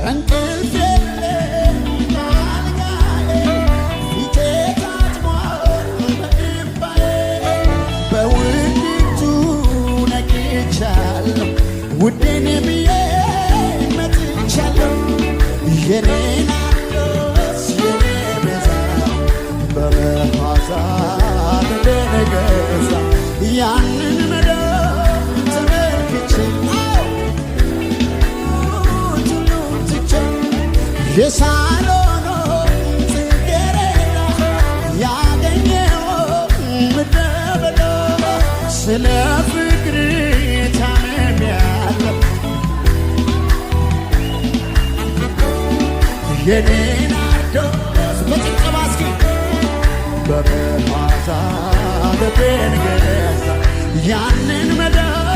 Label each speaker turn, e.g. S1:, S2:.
S1: እንቅልፍ የለም አልጋዬ ፊቴ ታጥቧል በእምባዬ በውድቅቱ ነቅቻለሁ ውዴን ብዬ መጥቻለሁ የኔ ናርዶስ የኔ ቤዛ በመዓዛ ልቤን ገዛ ያንን መዳፍ ተመልክቼ የሳሎኖ ጽጌረዳ ያገኘው ምድረ በዳ ስለ ፍቅር ታምሜያለሁ የኔ ናርዶስ በጭብጨባ እስኪ በመዓዛ ልቤን ገዛ ያንን መዳፍ